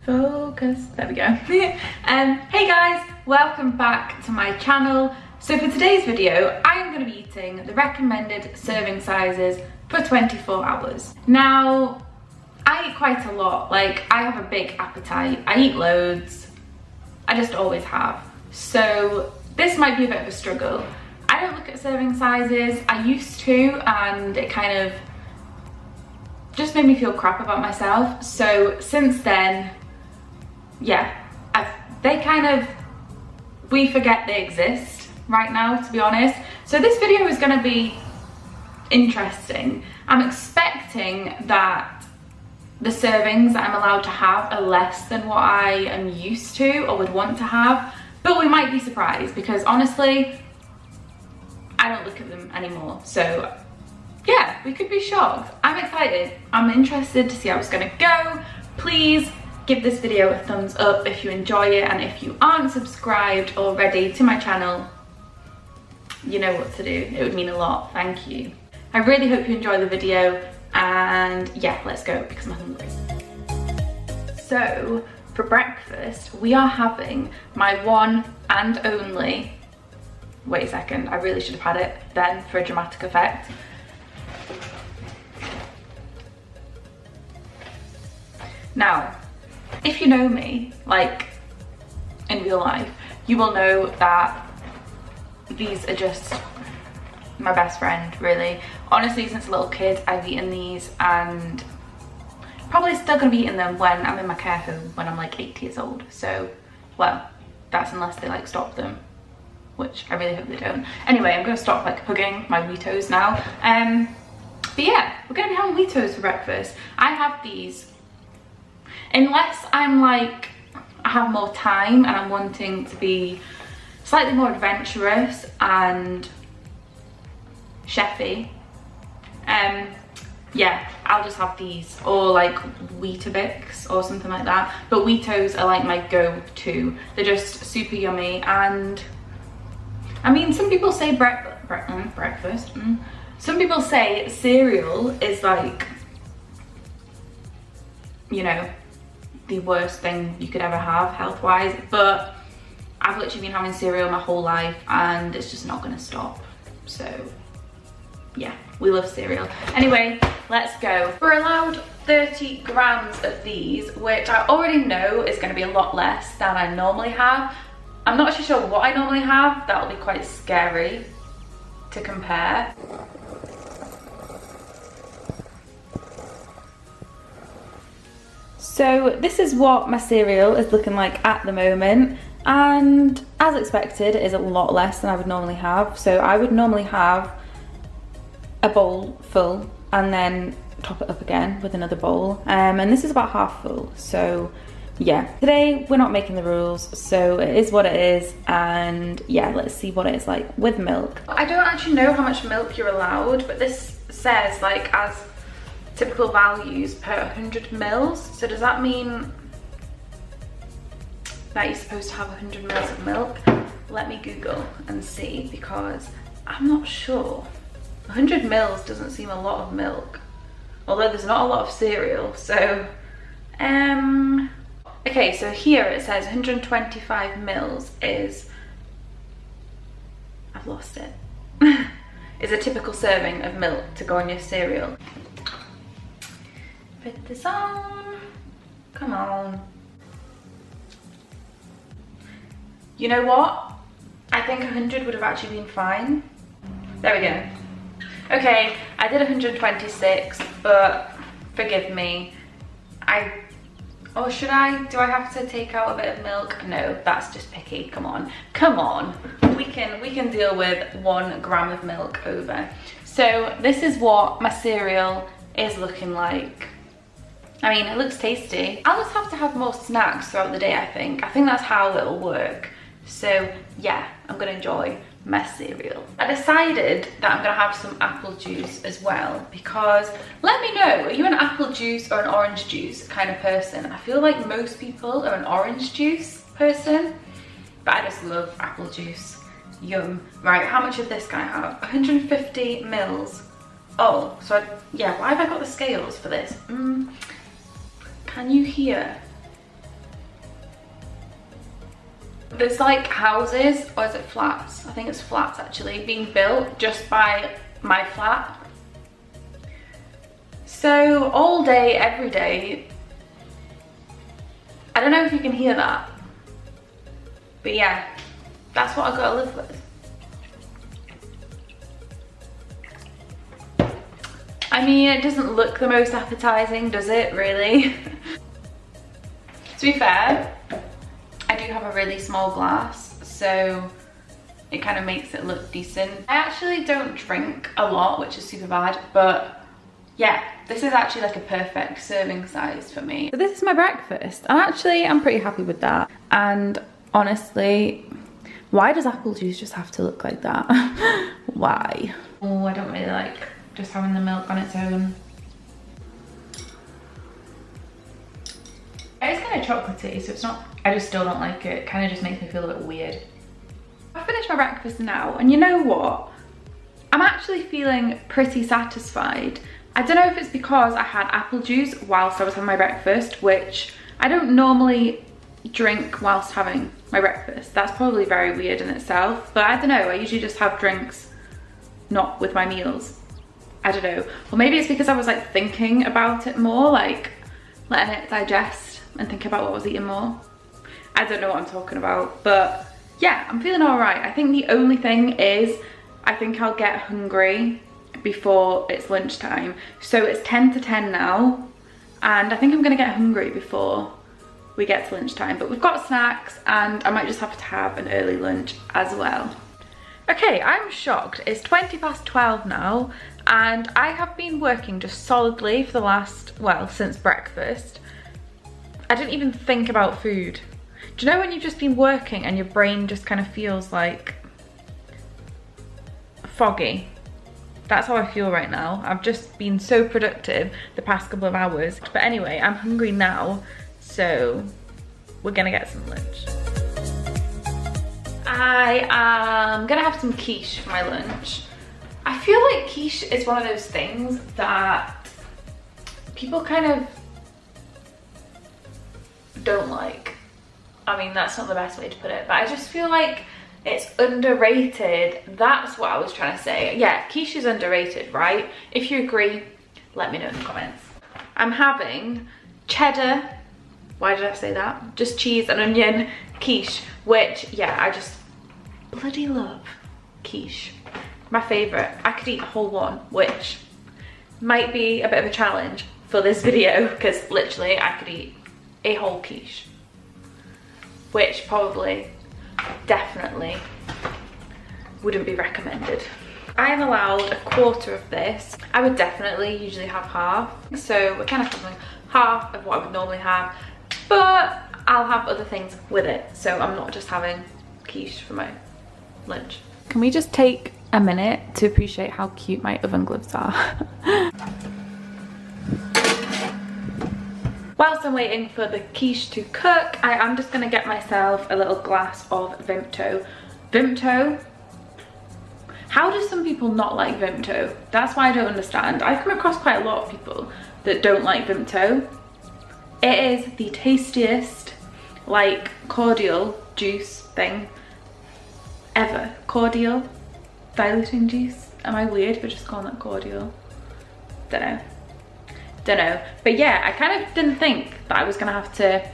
Focus, there we go. Hey guys, welcome back to my channel. So for today's video, I am going to be eating the recommended serving sizes for 24 hours. Now, I eat quite a lot, like I have a big appetite, I eat loads, I just always have. So this might be a bit of a struggle. I don't look at serving sizes, I used to, and it kind of just made me feel crap about myself. So since then, yeah, we forget they exist right now, to be honest. So this video is going to be interesting. I'm expecting that the servings that I'm allowed to have are less than what I am used to or would want to have, but we might be surprised because honestly, I don't look at them anymore. So yeah, we could be shocked. I'm excited. I'm interested to see how it's going to go. Please give this video a thumbs up if you enjoy it, and if you aren't subscribed already to my channel, you know what to do. It would mean a lot. Thank you. I really hope you enjoy the video, and yeah, let's go because I'm hungry. So for breakfast, we are having my one and only, wait a second, I really should have had it then for a dramatic effect. Now, if you know me, like in real life, you will know that these are just my best friend, really. Honestly, since a little kid, I've eaten these and probably still gonna be eating them when I'm in my care home when I'm like 8 years old. So, well, that's unless they like stop them, which I really hope they don't. Anyway, I'm gonna stop like hugging my Weetos now. But yeah, we're gonna be having Weetos for breakfast. I have these. Unless I'm like, I have more time and I'm wanting to be slightly more adventurous and chefy, yeah, I'll just have these, or like Weetabix or something like that. But Weetos are like my go-to. They're just super yummy, and I mean, some people say breakfast. Some people say cereal is like, you know, the worst thing you could ever have health-wise, but I've literally been having cereal my whole life and it's just not gonna stop. So yeah, we love cereal. Anyway, let's go. We're allowed 30 grams of these, which I already know is gonna be a lot less than I normally have. I'm not actually sure what I normally have. That'll be quite scary to compare. So this is what my cereal is looking like at the moment, and as expected, it is a lot less than I would normally have. So I would normally have a bowl full and then top it up again with another bowl, and this is about half full. So yeah, today we're not making the rules, so it is what it is, and yeah, let's see what it is like with milk. I don't actually know how much milk you're allowed, but this says like as typical values per 100 mils. So does that mean that you're supposed to have 100 mils of milk? Let me Google and see, because I'm not sure. 100 mils doesn't seem a lot of milk, although there's not a lot of cereal. So okay, so here it says 125 mils is, I've lost it, is a typical serving of milk to go on your cereal. Put this on, come on. You know what? I think 100 would have actually been fine. There we go. Okay, I did 126, but forgive me. Or should I? Do I have to take out a bit of milk? No, that's just picky. Come on, come on. We can deal with 1 gram of milk over. So this is what my cereal is looking like. I mean, it looks tasty. I'll just have to have more snacks throughout the day, I think. I think that's how it'll work. So yeah, I'm gonna enjoy my cereal. I decided that I'm gonna have some apple juice as well, because let me know, are you an apple juice or an orange juice kind of person? I feel like most people are an orange juice person, but I just love apple juice. Yum. Right, how much of this can I have? 150 mils. Oh, so yeah, why have I got the scales for this? Can you hear There's like houses, or is it flats? I think it's flats actually, being built just by my flat. So all day, every day, I don't know if you can hear that, but yeah, that's what I've got to live with. I mean, it doesn't look the most appetizing, does it, really? To be fair, I do have a really small glass, so it kind of makes it look decent. I actually don't drink a lot, which is super bad, but yeah, this is actually like a perfect serving size for me. So this is my breakfast, and actually I'm pretty happy with that. And honestly, why does apple juice just have to look like that? Why? Oh, I don't really like just having the milk on its own. It's kind of chocolatey, so it's not, I just still don't like it. It kind of just makes me feel a bit weird. I've finished my breakfast now, and you know what? I'm actually feeling pretty satisfied. I don't know if it's because I had apple juice whilst I was having my breakfast, which I don't normally drink whilst having my breakfast. That's probably very weird in itself, but I don't know, I usually just have drinks not with my meals. I don't know. Or maybe it's because I was like thinking about it more, like letting it digest and think about what I was eating more. I don't know what I'm talking about, but yeah, I'm feeling all right. I think the only thing is I think I'll get hungry before it's lunchtime. So it's 10 to 10 now, and I think I'm gonna get hungry before we get to lunchtime, but we've got snacks and I might just have to have an early lunch as well. Okay, I'm shocked. It's 20 past 12 now, and I have been working just solidly for the last, well, since breakfast. I didn't even think about food. Do you know when you've just been working and your brain just kind of feels like foggy? That's how I feel right now. I've just been so productive the past couple of hours. But anyway, I'm hungry now, so we're gonna get some lunch. I am gonna have some quiche for my lunch. I feel like quiche is one of those things that people kind of don't like. I mean, that's not the best way to put it, but I just feel like it's underrated. That's what I was trying to say. Yeah, quiche is underrated, right? If you agree, let me know in the comments. I'm having cheddar, why did I say that? Just cheese and onion quiche, which, yeah, I just bloody love quiche. My favorite. I could eat a whole one, which might be a bit of a challenge for this video, because literally I could eat a whole quiche, which probably, definitely wouldn't be recommended. I am allowed a quarter of this. I would definitely usually have half, so we're kind of having half of what I would normally have, but I'll have other things with it, so I'm not just having quiche for my lunch. Can we just take a minute to appreciate how cute my oven gloves are? Whilst I'm waiting for the quiche to cook, I am just gonna get myself a little glass of Vimto. Vimto? How do some people not like Vimto? That's why I don't understand. I've come across quite a lot of people that don't like Vimto. It is the tastiest, like, cordial juice thing ever. Cordial? Diluting juice? Am I weird for just calling that cordial? Don't know. But yeah, I kind of didn't think that I was gonna have to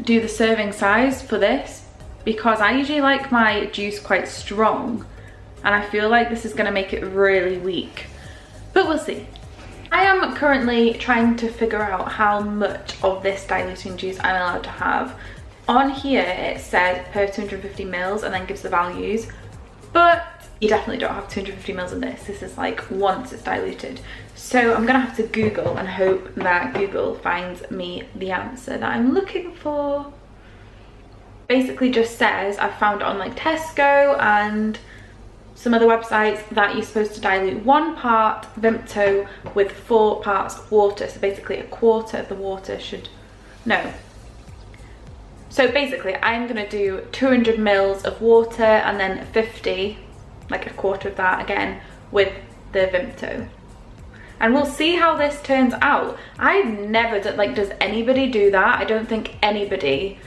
do the serving size for this, because I usually like my juice quite strong, and I feel like this is gonna make it really weak, but we'll see. I am currently trying to figure out how much of this diluting juice I'm allowed to have. On here it says per 250 mils and then gives the values, but you definitely don't have 250 mils in this. This is like once it's diluted. So I'm gonna have to Google and hope that Google finds me the answer that I'm looking for. Basically just says, I've found it on like Tesco and some other websites, that you're supposed to dilute 1 part Vimto with 4 parts water. So basically a quarter of the water should, no. So basically I'm gonna do 200 mils of water and then 50, like a quarter of that again, with the Vimto. And we'll see how this turns out. I've never done, like, does anybody do that? I don't think anybody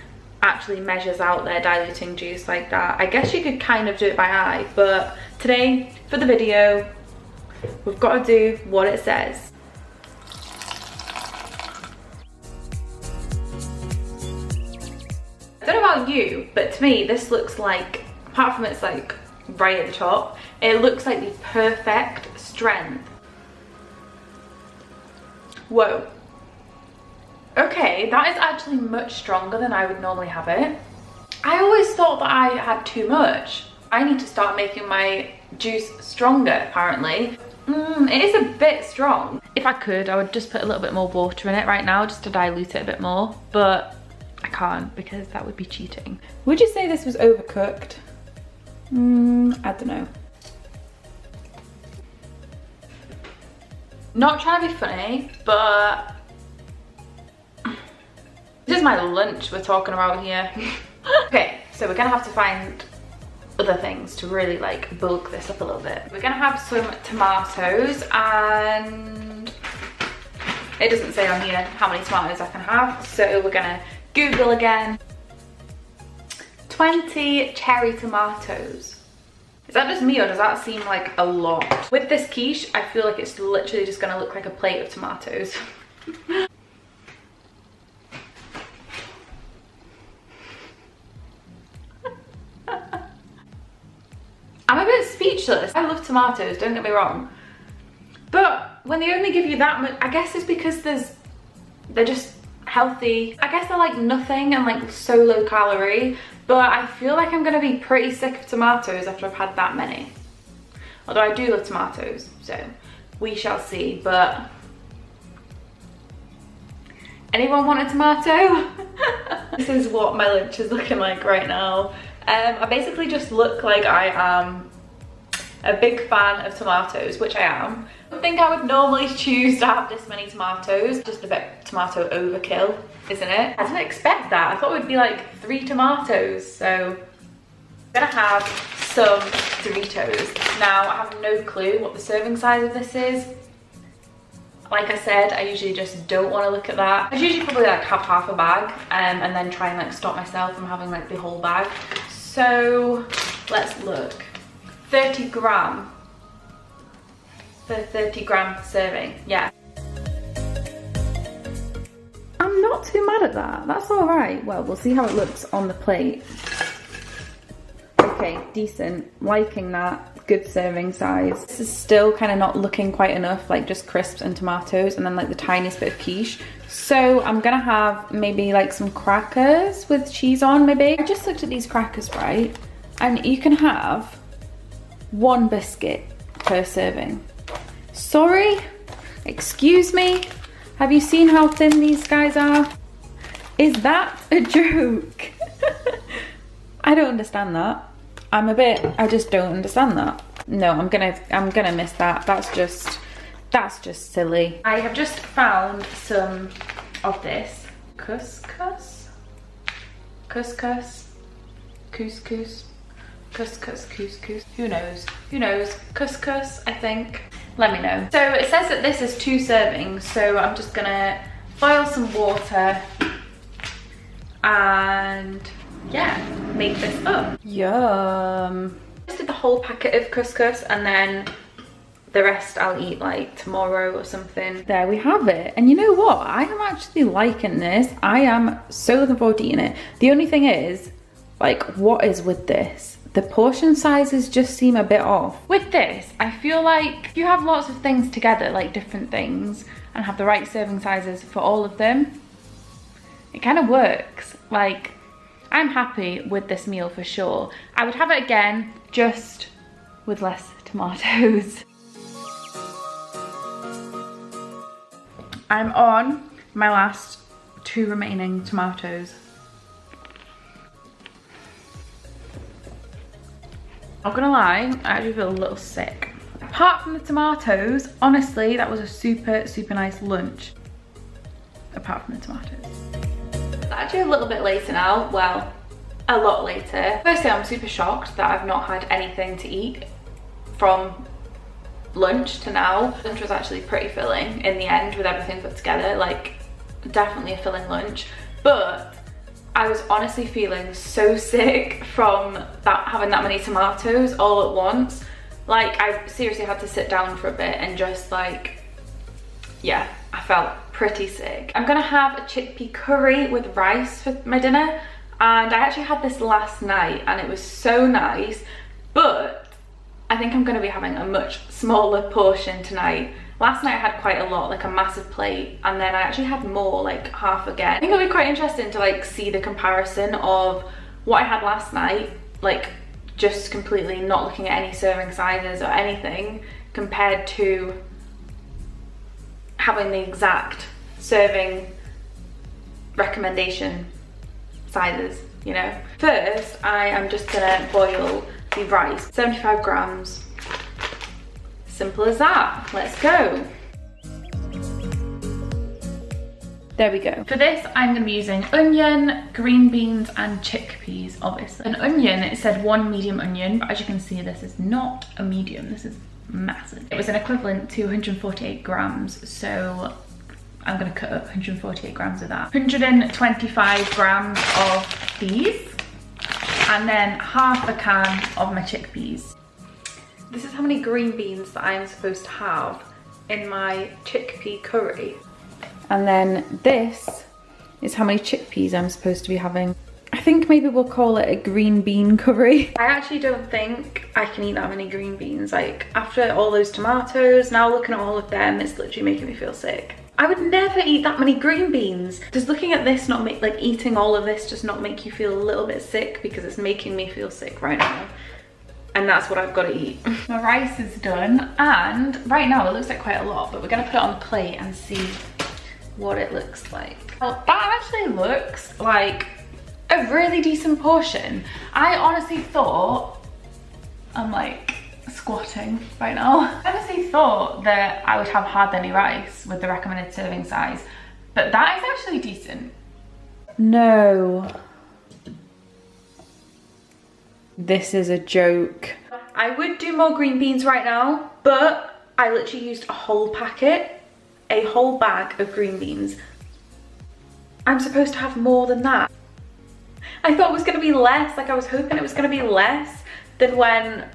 actually measures out their diluting juice like that. I guess you could kind of do it by eye, but today for the video we've got to do what it says. I don't know about you, but to me this looks like, apart from it's like right at the top, it looks like the perfect strength. Whoa. Okay, that is actually much stronger than I would normally have it. I always thought that I had too much. I need to start making my juice stronger, apparently. It is a bit strong. If I could, I would just put a little bit more water in it right now just to dilute it a bit more, but I can't because that would be cheating. Would you say this was overcooked? I don't know. Not trying to be funny, but this is my lunch we're talking about here. Okay, so we're gonna have to find other things to really like bulk this up a little bit. We're gonna have some tomatoes, and it doesn't say on here how many tomatoes I can have, so we're gonna Google again. 20 cherry tomatoes. Is that just me or does that seem like a lot? With this quiche, I feel like it's literally just gonna look like a plate of tomatoes. I'm a bit speechless. I love tomatoes, don't get me wrong. But when they only give you that much, I guess it's because they're just healthy. I guess they're like nothing and like so low calorie, but I feel like I'm gonna be pretty sick of tomatoes after I've had that many. Although I do love tomatoes, so we shall see. But anyone want a tomato? This is what my lunch is looking like right now. I basically just look like I am a big fan of tomatoes, which I am. I think I would normally choose to have this many tomatoes. Just a bit tomato overkill, isn't it? I didn't expect that. I thought it would be like 3 tomatoes. So I'm gonna have some Doritos. Now I have no clue what the serving size of this is. Like I said, I usually just don't want to look at that. I usually probably like have half a bag and then try and like stop myself from having like the whole bag. So let's look. 30 gram. The 30 gram serving, yeah. I'm not too mad at that. That's all right. Well, we'll see how it looks on the plate. Okay, decent. Liking that. Good serving size. This is still kind of not looking quite enough, like just crisps and tomatoes and then like the tiniest bit of quiche. So I'm gonna have maybe like some crackers with cheese on, maybe. I just looked at these crackers, right? And you can have 1 biscuit per serving. Sorry? Excuse me? Have you seen how thin these guys are? Is that a joke? I don't understand that. I just don't understand that. No, I'm gonna miss that. That's just silly. I have just found some of this couscous, who knows, couscous, I think. Let me know. So it says that this is 2 servings, so I'm just gonna boil some water and yeah, make this up. Yum. I just did the whole packet of couscous and then the rest I'll eat like tomorrow or something. There we have it. And you know what? I am actually liking this. I am so looking forward to eating it. The only thing is, like, what is with this? The portion sizes just seem a bit off. With this, I feel like if you have lots of things together, like different things, and have the right serving sizes for all of them, it kind of works. Like, I'm happy with this meal for sure. I would have it again, just with less tomatoes. I'm on my last 2 remaining tomatoes. Not gonna lie, I actually feel a little sick. Apart from the tomatoes, honestly, that was a super, super nice lunch. Apart from the tomatoes. It's actually a little bit later now, well, a lot later. Firstly, I'm super shocked that I've not had anything to eat from lunch to now. Lunch was actually pretty filling in the end with everything put together, like definitely a filling lunch, but I was honestly feeling so sick from having that many tomatoes all at once. Like, I seriously had to sit down for a bit and just like, yeah, I felt pretty sick. I'm gonna have a chickpea curry with rice for my dinner, and I actually had this last night and it was so nice, but I think I'm gonna be having a much smaller portion tonight. Last night I had quite a lot, like a massive plate, and then I actually had more, like half again. I think it'll be quite interesting to like see the comparison of what I had last night, like just completely not looking at any serving sizes or anything, compared to having the exact serving recommendation sizes, you know. First, I am just gonna boil the rice, 75 grams. Simple as that. Let's go. There we go. For this, I'm gonna be using onion, green beans, and chickpeas, obviously. An onion, it said 1 medium onion, but as you can see, this is not a medium, this is massive. It was an equivalent to 148 grams, so I'm gonna cut up 148 grams of that. 125 grams of these, and then half a can of my chickpeas. This is how many green beans that I'm supposed to have in my chickpea curry. And then this is how many chickpeas I'm supposed to be having. I think maybe we'll call it a green bean curry. I actually don't think I can eat that many green beans. Like, after all those tomatoes, now looking at all of them, it's literally making me feel sick. I would never eat that many green beans. Does looking at this not make, like eating all of this just not make you feel a little bit sick? Because it's making me feel sick right now. And that's what I've got to eat. My rice is done, and right now it looks like quite a lot, but we're gonna put it on the plate and see what it looks like. Well, that actually looks like a really decent portion. I honestly thought, I'm like squatting right now. I honestly thought that I would have hardly rice with the recommended serving size, but that is actually decent. No. This is a joke. I would do more green beans right now, but I literally used a whole packet, a whole bag of green beans. I'm supposed to have more than that. I thought it was gonna be less, like I was hoping it was gonna be less than when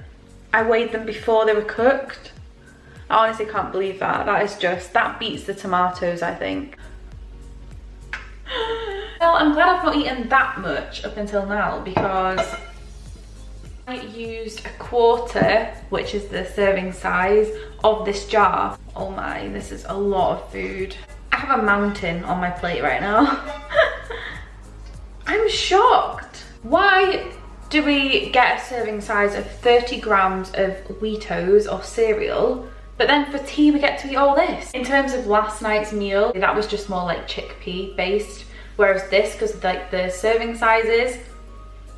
I weighed them before they were cooked. I honestly can't believe that. That beats the tomatoes, I think. Well, I'm glad I've not eaten that much up until now, because I used a quarter, which is the serving size of this jar. Oh my, this is a lot of food. I have a mountain on my plate right now. I'm shocked. Why do we get a serving size of 30 grams of Wheatos or cereal, but then for tea we get to eat all this? In terms of last night's meal, that was just more like chickpea based, whereas this, because like the serving sizes,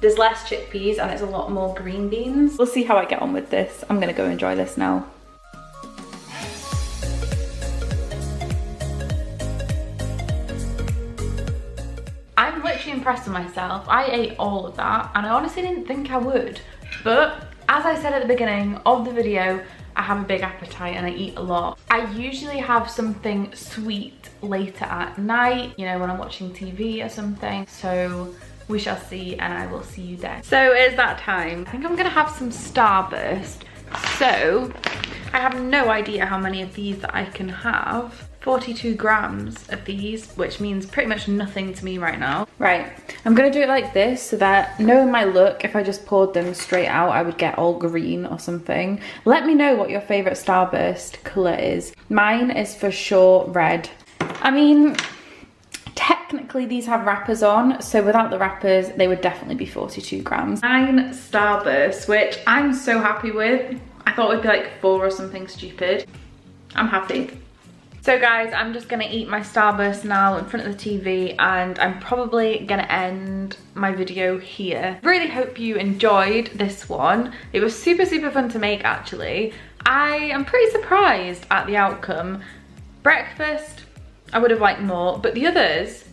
there's less chickpeas and it's a lot more green beans. We'll see how I get on with this. I'm gonna go enjoy this now. I'm literally impressed with myself. I ate all of that and I honestly didn't think I would. But as I said at the beginning of the video, I have a big appetite and I eat a lot. I usually have something sweet later at night, you know, when I'm watching TV or something. So we shall see, and I will see you then. So it's that time. I think I'm gonna have some Starburst. So I have no idea how many of these that I can have. 42 grams of these, which means pretty much nothing to me right now. Right, I'm gonna do it like this so that, knowing my look, if I just poured them straight out, I would get all green or something. Let me know what your favorite Starburst color is. Mine is for sure red. I mean, technically these have wrappers on, so without the wrappers they would definitely be 42 grams. 9 Starbursts, which I'm so happy with. I thought it would be like 4 or something stupid. I'm happy. So guys, I'm just gonna eat my Starburst now in front of the TV, and I'm probably gonna end my video here. Really hope you enjoyed this one. It was super fun to make actually. I am pretty surprised at the outcome. Breakfast, I would have liked more, but the others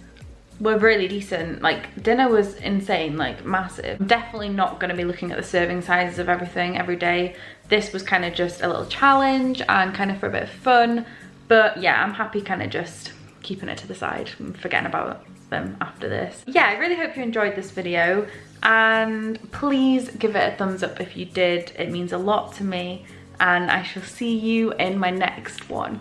were really decent. Like, dinner was insane, like massive. I'm definitely not gonna be looking at the serving sizes of everything every day. This was kind of just a little challenge and kind of for a bit of fun. But yeah, I'm happy kind of just keeping it to the side and forgetting about them after this. Yeah, I really hope you enjoyed this video, and please give it a thumbs up if you did. It means a lot to me, and I shall see you in my next one.